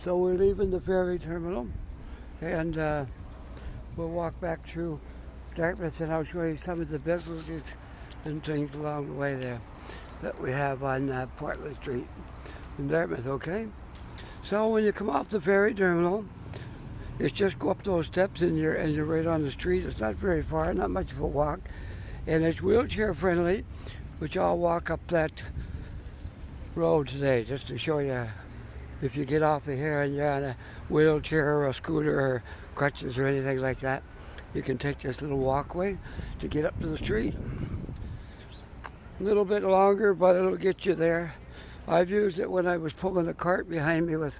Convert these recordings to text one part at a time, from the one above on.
So we're leaving the ferry terminal, and we'll walk back through Dartmouth, and I'll show you some of the businesses and things along the way there that we have on Portland Street in Dartmouth, okay? So when you come off the ferry terminal, it's just go up those steps and you're right on the street. It's not very far, not much of a walk, and it's wheelchair friendly, which I'll walk up that road today just to show you. If you get off of here and you're on a wheelchair or a scooter or crutches or anything like that, you can take this little walkway to get up to the street. A little bit longer, but it'll get you there. I've used it when I was pulling a cart behind me with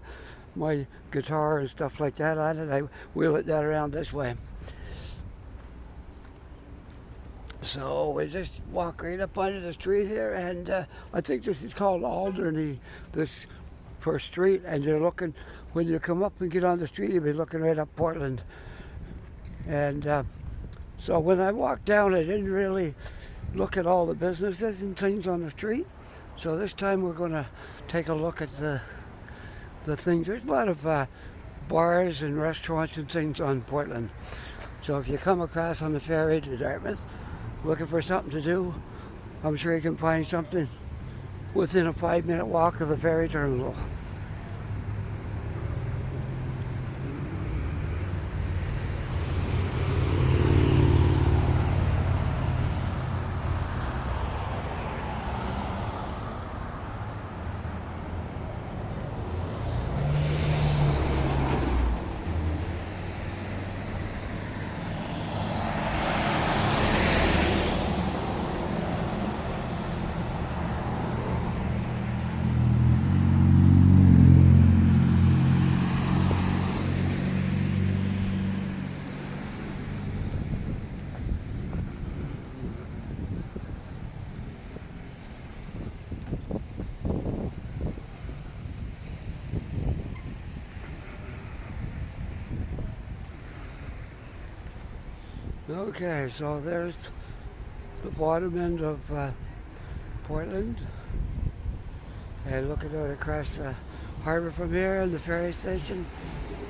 my guitar and stuff like that on it. I wheel it down around this way. So we just walk right up onto the street here, and I think this is called Alderney, this first street, and you're looking, when you come up and get on the street, you'll be looking right up Portland. And so when I walked down, I didn't really look at all the businesses and things on the street. So this time we're going to take a look at the things. There's a lot of bars and restaurants and things on Portland. So if you come across on the ferry to Dartmouth looking for something to do, I'm sure you can find something within a 5-minute walk of the ferry terminal. Okay, so there's the bottom end of Portland, and looking out across the harbor from here and the ferry station.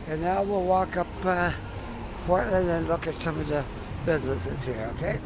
And now we'll walk up Portland and look at some of the businesses here, okay?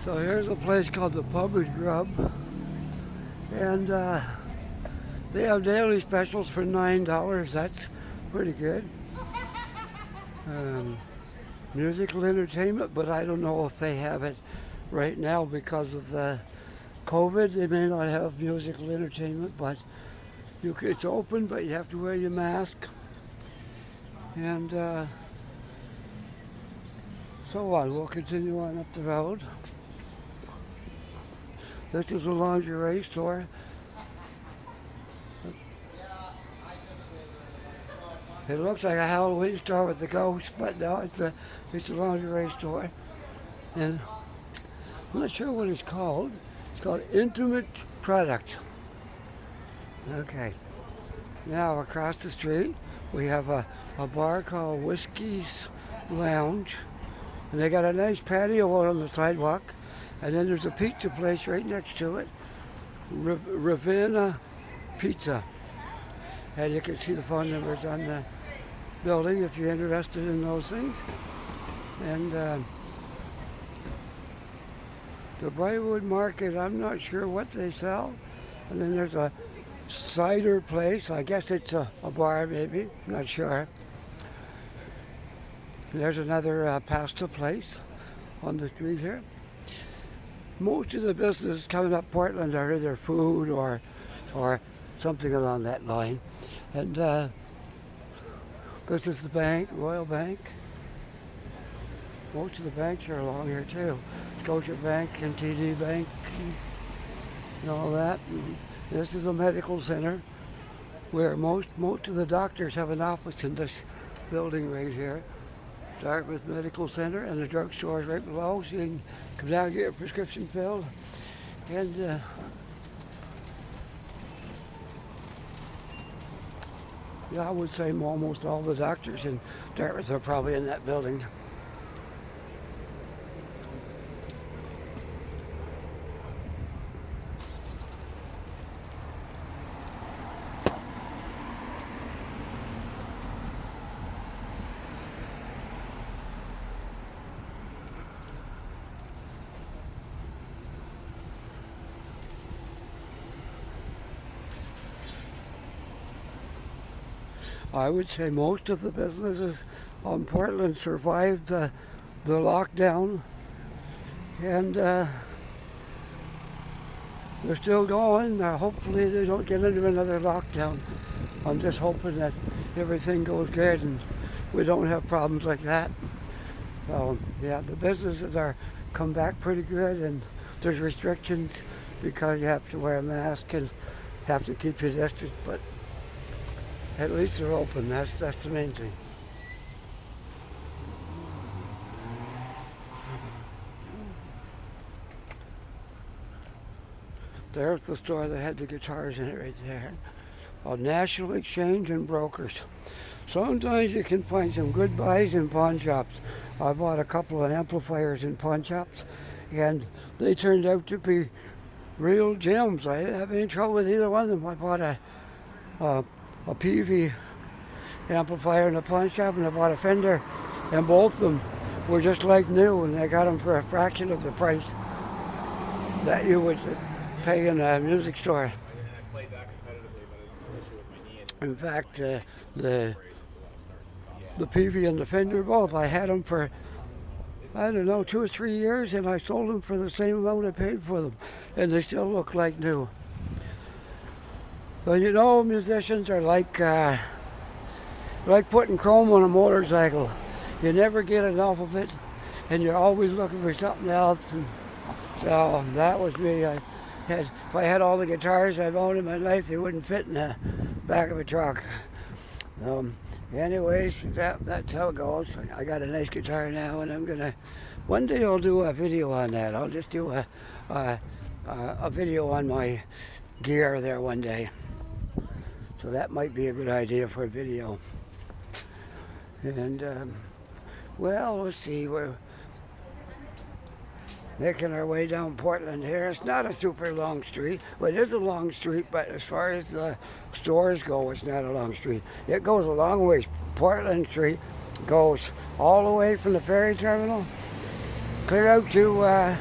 So here's a place called the Pub and Grub, and they have daily specials for $9. That's pretty good. Musical entertainment, but I don't know if they have it right now because of the COVID. They may not have musical entertainment, but it's open, but you have to wear your mask. And so on. We'll continue on up the road. This is a lingerie store. It looks like a Halloween store with the ghost, but no, it's a lingerie store. And I'm not sure what it's called. It's called Intimate Product. Okay. Now across the street we have a bar called Whiskey's Lounge. And they got a nice patio out on the sidewalk. And then there's a pizza place right next to it, Ravenna Pizza. And you can see the phone numbers on the building if you're interested in those things. And the Brightwood Market, I'm not sure what they sell. And then there's a cider place. I guess it's a bar maybe, I'm not sure. And there's another pasta place on the street here. Most of the businesses coming up Portland are either food or something along that line. And this is the bank, Royal Bank. Most of the banks are along here too. Scotia Bank and TD Bank and all that. And this is a medical center where most of the doctors have an office in this building right here. Dartmouth Medical Center, and the drugstore is right below, so you can come down and get your prescription filled. And yeah, I would say almost all the doctors in Dartmouth are probably in that building. I would say most of the businesses on Portland survived the lockdown, and they're still going. Hopefully they don't get into another lockdown. I'm just hoping that everything goes good and we don't have problems like that. So yeah, the businesses are come back pretty good, and there's restrictions because you have to wear a mask and have to keep your distance, but at least they're open. That's the main thing. There's the store that had the guitars in it right there. National Exchange and Brokers. Sometimes you can find some good buys in pawn shops. I bought a couple of amplifiers in pawn shops, and they turned out to be real gems. I didn't have any trouble with either one of them. I bought a PV amplifier in a pawn shop, and I bought a Fender, and both of them were just like new, and I got them for a fraction of the price that you would pay in a music store. In fact, the PV and the Fender both, I had them for, I don't know, 2 or 3 years, and I sold them for the same amount I paid for them, and they still look like new. So you know, musicians are like putting chrome on a motorcycle. You never get enough of it, and you're always looking for something else. And so that was me. If I had all the guitars I've owned in my life, they wouldn't fit in the back of a truck. Anyways, that's how it goes. I got a nice guitar now, and one day I'll do a video on that. I'll just do a video on my gear there one day. So that might be a good idea for a video. And, well, let's see, we're making our way down Portland here. It's not a super long street. Well, it is a long street, but as far as the stores go, it's not a long street. It goes a long ways. Portland Street goes all the way from the ferry terminal, clear out to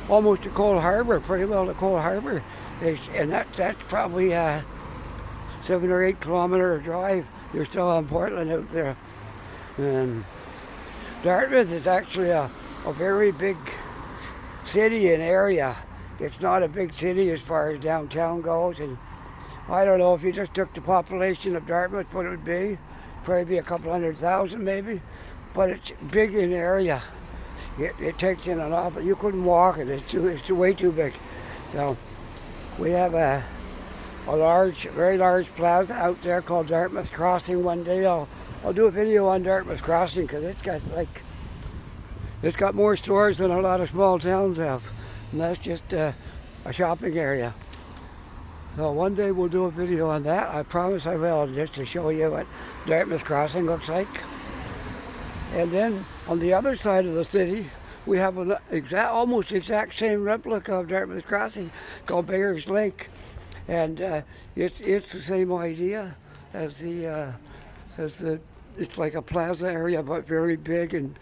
almost to Cold Harbor, pretty well to Cold Harbor. And that's probably 7 or 8 kilometer drive. You're still on Portland out there. And Dartmouth is actually a very big city and area. It's not a big city as far as downtown goes, and I don't know if you just took the population of Dartmouth, what it would be. Probably be a couple 100,000 maybe, but it's big in area. It takes in an awful, you couldn't walk it, it's way too big. So we have a very large plaza out there called Dartmouth Crossing. One day I'll do a video on Dartmouth Crossing, because it's got more stores than a lot of small towns have, and that's just a shopping area. So one day we'll do a video on that. I promise I will, just to show you what Dartmouth Crossing looks like. And then on the other side of the city, we have an almost exact same replica of Dartmouth Crossing called Bayers Lake. And it's the same idea as it's like a plaza area, but very big, and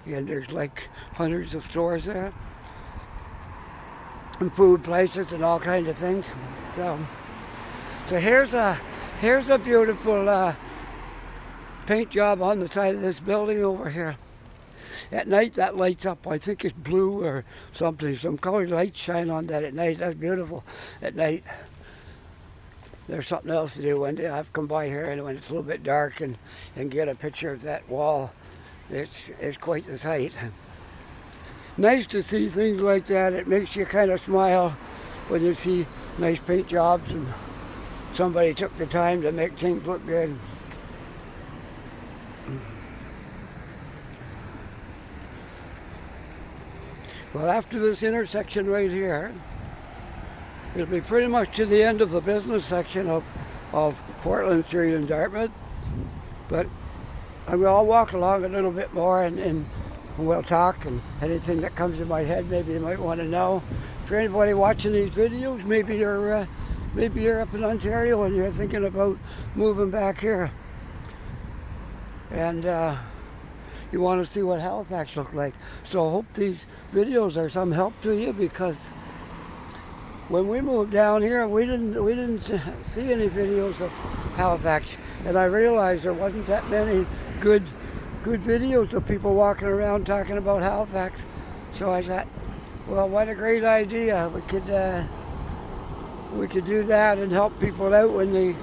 there's like hundreds of stores there, and food places and all kinds of things. So here's a beautiful paint job on the side of this building over here. At night that lights up, I think it's blue or something. Some colored lights shine on that at night. That's beautiful at night. there's something else to do one day. I've come by here and when it's a little bit dark and get a picture of that wall. It's quite the sight. Nice to see things like that. It makes you kind of smile when you see nice paint jobs and somebody took the time to make things look good. Well, after this intersection right here, it'll be pretty much to the end of the business section of Portland Street in Dartmouth. But I'll walk along a little bit more and we'll talk, and anything that comes to my head maybe you might want to know. For anybody watching these videos, maybe you're up in Ontario and you're thinking about moving back here. And you want to see what Halifax looks like. So I hope these videos are some help to you, because when we moved down here, we didn't see any videos of Halifax, and I realized there wasn't that many good videos of people walking around talking about Halifax. So I thought, well, what a great idea! We could do that and help people out when they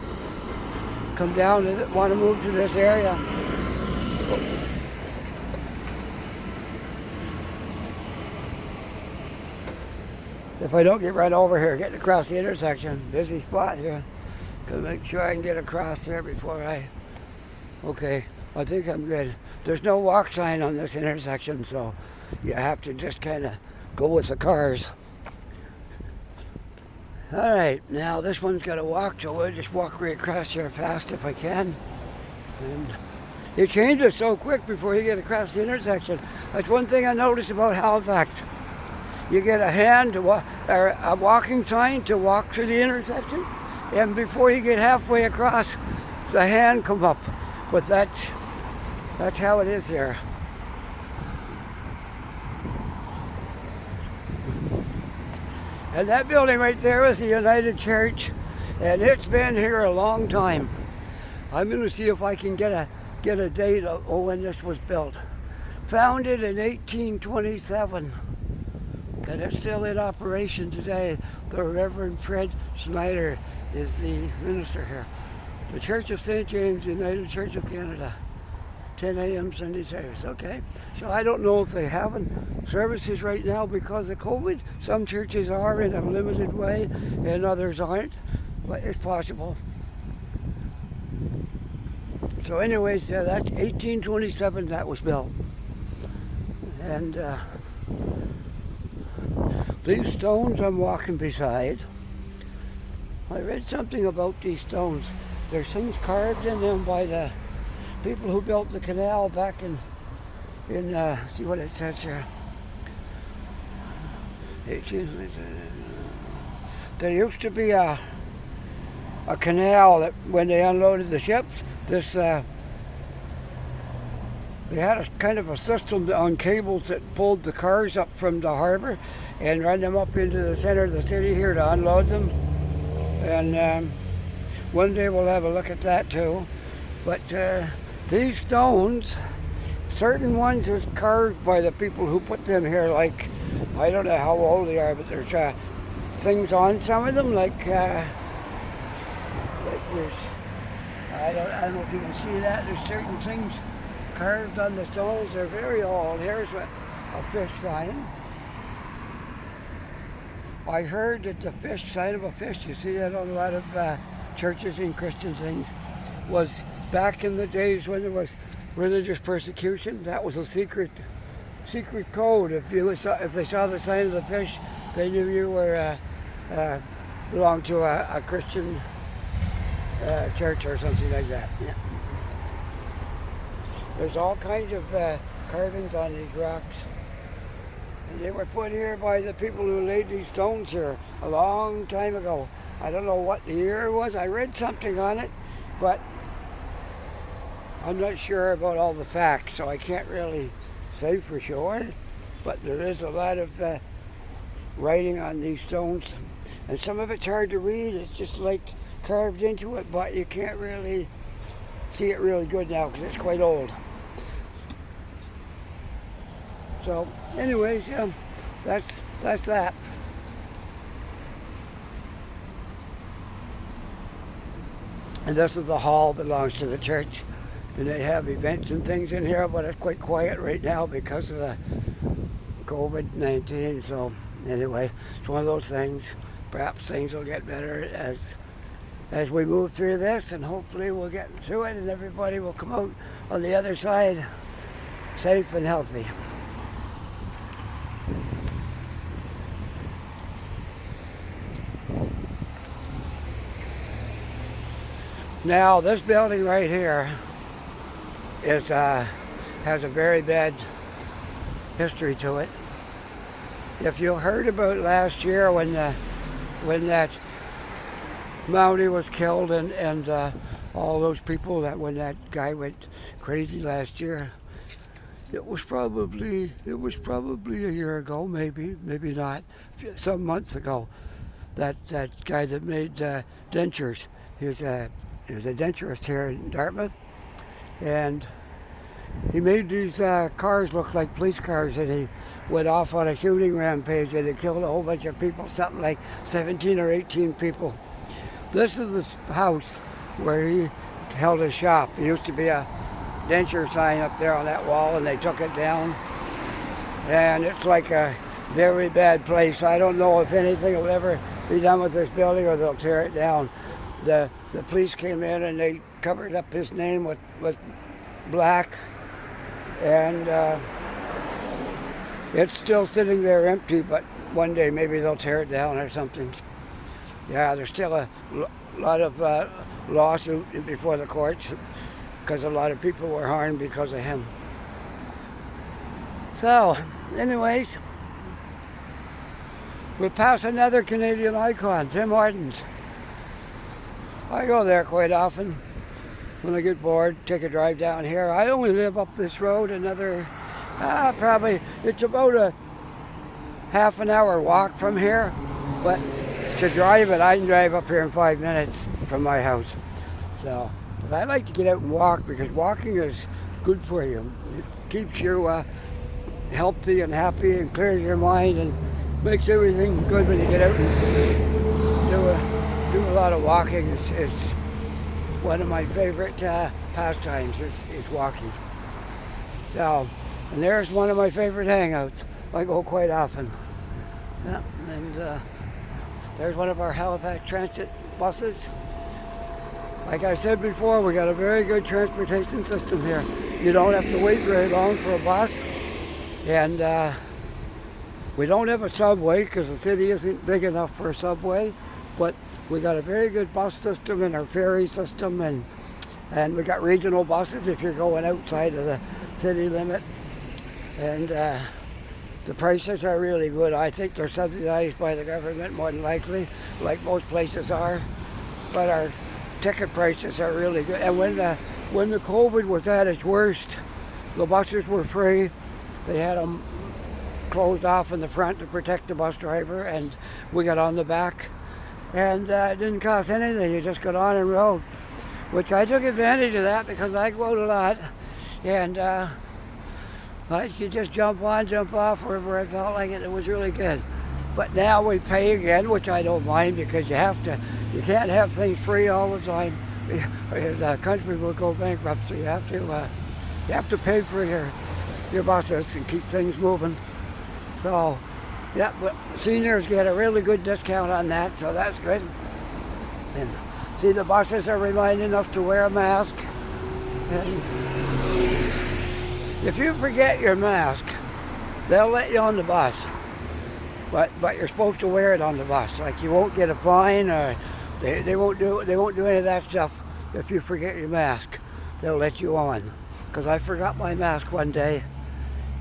come down and want to move to this area. If I don't get run over here, getting across the intersection, busy spot here. Gonna make sure I can get across there before okay, I think I'm good. There's no walk sign on this intersection, so you have to just kind of go with the cars. All right, now this one's got to walk, so we'll just walk right across here fast if I can. And it changes so quick before you get across the intersection. That's one thing I noticed about Halifax. You get a hand to or a walking sign to walk through the intersection, and before you get halfway across, the hand come up. But that's how it is here. And that building right there is the United Church, and it's been here a long time. I'm going to see if I can get a date of when this was built. Founded in 1827. And it's still in operation today. The Reverend Fred Snyder is the minister here. The Church of St. James, United Church of Canada, 10 a.m. Sunday service. Okay, so I don't know if they have services right now because of COVID. Some churches are in a limited way and others aren't, but it's possible. So anyways, yeah, that's 1827 that was built. And these stones I'm walking beside, I read something about these stones. There's things carved in them by the people who built the canal back in see what it says here. There used to be a canal that when they unloaded the ships, they had a kind of a system on cables that pulled the cars up from the harbor and run them up into the center of the city here to unload them. And one day we'll have a look at that too. But these stones, certain ones are carved by the people who put them here, like, I don't know how old they are, but there's things on some of them, like there's, I don't know if you can see that, there's certain things carved on the stones. They're very old. Here's a fish sign. I heard that the fish, sign of a fish, you see that on a lot of churches and Christian things, was back in the days when there was religious persecution. That was a secret code. If they saw the sign of the fish, they knew you were belonged to a Christian church or something like that. Yeah. There's all kinds of carvings on these rocks. And they were put here by the people who laid these stones here a long time ago. I don't know what the year it was. I read something on it, but I'm not sure about all the facts, so I can't really say for sure. But there is a lot of writing on these stones. And some of it's hard to read. It's just like carved into it, but you can't really see it really good now because it's quite old. So anyways, yeah, that's that. And this is the hall, belongs to the church. And they have events and things in here, but it's quite quiet right now because of the COVID-19. So anyway, it's one of those things. Perhaps things will get better as we move through this, and hopefully we'll get through it and everybody will come out on the other side safe and healthy. Now this building right here is has a very bad history to it. If you heard about last year when that Mountie was killed and all those people, that when that guy went crazy last year, it was probably a year ago, maybe not, some months ago. That guy that made dentures, he was a denturist here in Dartmouth, and he made these cars look like police cars, and he went off on a shooting rampage and he killed a whole bunch of people, something like 17 or 18 people. This is the house where he held his shop. There used to be a denture sign up there on that wall, and they took it down. And it's like a very bad place. I don't know if anything will ever be done with this building or they'll tear it down. The police came in and they covered up his name with black, and it's still sitting there empty, but one day maybe they'll tear it down or something. Yeah, there's still a lot of lawsuit before the courts because a lot of people were harmed because of him. So, anyways, we'll pass another Canadian icon, Tim Hortons. I go there quite often when I get bored, take a drive down here. I only live up this road another, probably, it's about a half an hour walk from here, but to drive it, I can drive up here in 5 minutes from my house. So, but I like to get out and walk because walking is good for you. It keeps you healthy and happy and clears your mind and makes everything good when you get out and do a lot of walking. It's one of my favorite pastimes is walking. So, and there's one of my favorite hangouts. I go quite often. Yeah, and there's one of our Halifax Transit buses. Like I said before, we got a very good transportation system here. You don't have to wait very long for a bus. And we don't have a subway because the city isn't big enough for a subway, but we got a very good bus system and our ferry system, and we got regional buses if you're going outside of the city limit. And the prices are really good. I think they're subsidized by the government more than likely, like most places are. But our ticket prices are really good. And when the COVID was at its worst, the buses were free. They had them closed off in the front to protect the bus driver, and we got on the back. And it didn't cost anything. You just got on and rode, which I took advantage of that because I go out a lot. And I could just jump on, jump off wherever I felt like it. It was really good. But now we pay again, which I don't mind because you can't have things free all the time. The country will go bankrupt, so you have to pay for your buses and keep things moving. So, yeah, but seniors get a really good discount on that, so that's good. And see, the buses are reminding us to wear a mask. And if you forget your mask, they'll let you on the bus. But you're supposed to wear it on the bus. Like, you won't get a fine, or they won't do any of that stuff if you forget your mask. They'll let you on. Because I forgot my mask one day,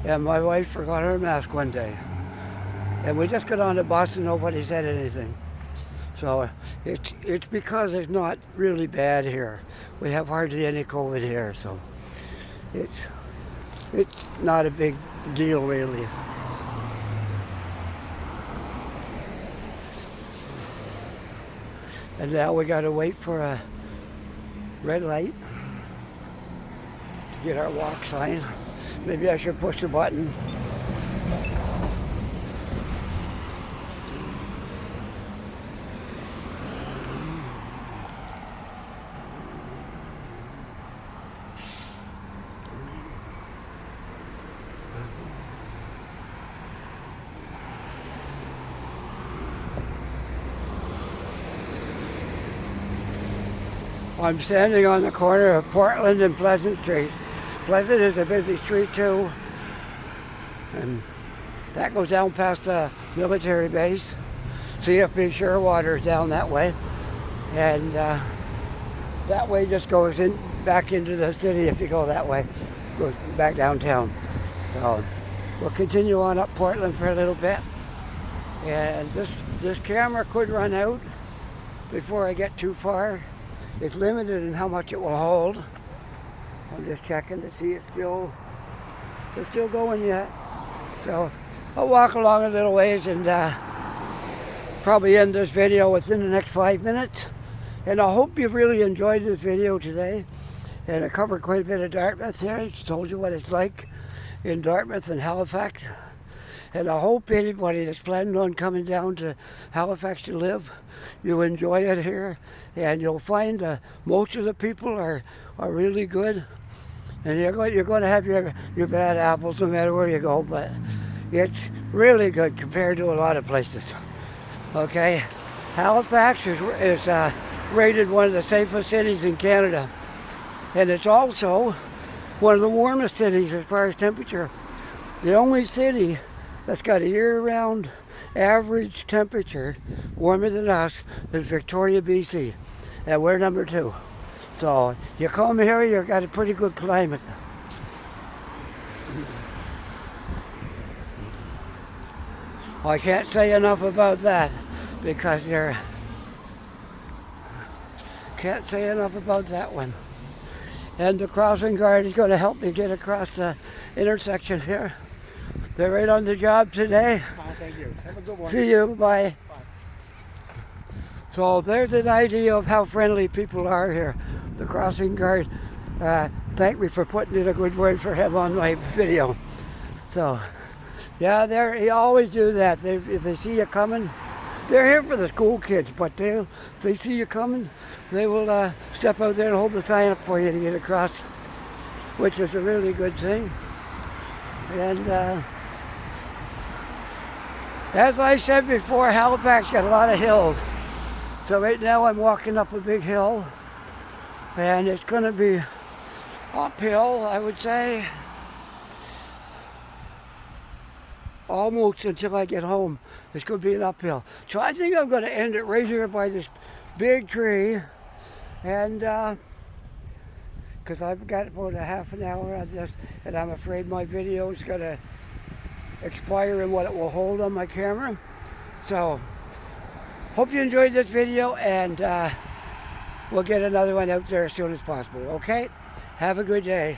and my wife forgot her mask one day. And we just got on the bus and nobody said anything. So it's because it's not really bad here. We have hardly any COVID here, so it's not a big deal really. And now we got to wait for a red light to get our walk sign. Maybe I should push the button. I'm standing on the corner of Portland and Pleasant Street. Pleasant is a busy street too, and that goes down past the military base. CFB Shearwater is down that way, and that way just goes in back into the city if you go that way, goes back downtown. So we'll continue on up Portland for a little bit, and this camera could run out before I get too far. It's limited in how much it will hold. I'm just checking to see it's still going yet. So I'll walk along a little ways and probably end this video within the next 5 minutes. And I hope you've really enjoyed this video today. And I covered quite a bit of Dartmouth here. I told you what it's like in Dartmouth and Halifax. And I hope anybody that's planning on coming down to Halifax to live, you enjoy it here. And you'll find most of the people are really good. And you're going to have your bad apples no matter where you go, but it's really good compared to a lot of places. Okay, Halifax is rated one of the safest cities in Canada, and it's also one of the warmest cities as far as temperature. The only city that's got a year-round average temperature warmer than us is Victoria, BC, and we're number 2. So you come here, you've got a pretty good climate. I can't say enough about that because can't say enough about that one. And the crossing guard is going to help me get across the intersection here. They're right on the job today. Thank you. Have a good one. See you. Bye. So there's an idea of how friendly people are here. The crossing guard thanked me for putting in a good word for him on my video. So yeah, they always do that. If they see you coming, they're here for the school kids, but if they see you coming, they will step out there and hold the sign up for you to get across, which is a really good thing. And as I said before, Halifax got a lot of hills. So right now I'm walking up a big hill, and it's going to be uphill, I would say, almost until I get home. It's going to be an uphill. So I think I'm going to end it right here by this big tree, and because I've got about a half an hour on this, and I'm afraid my video is going to expire in what it will hold on my camera. So hope you enjoyed this video, and we'll get another one out there as soon as possible. Okay, have a good day.